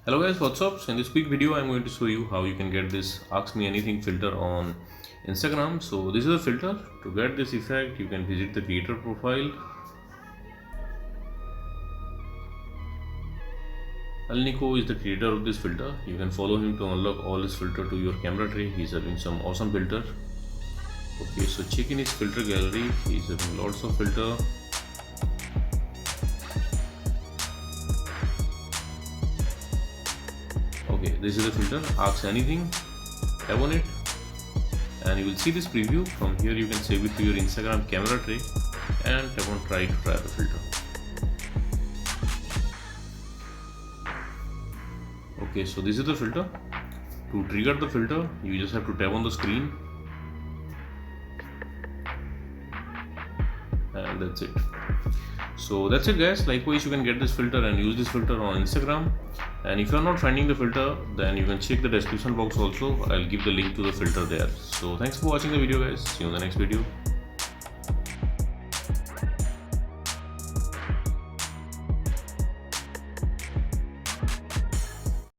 Hello guys, what's up? So in this quick video I'm going to show you how you can get this Ask Me Anything filter on Instagram. So this is a filter. To get this effect you can visit the creator profile. Alnico is the creator of this filter. You can follow him to unlock all his filter to your camera tray. He's having some awesome filter. Okay, so check in his filter gallery. He's having lots of filter. Okay, this is the filter, Ask Anything. Tap on it and you will see this preview. From here you can save it to your Instagram camera tray and tap on try to try the filter. Okay, so this is the filter. To trigger the filter you just have to tap on the screen and that's it. So that's it guys. Likewise you can get this filter and use this filter on Instagram, and if you are not finding the filter then you can check the description box also. I'll give the link to the filter there. So thanks for watching the video guys. See you in the next video.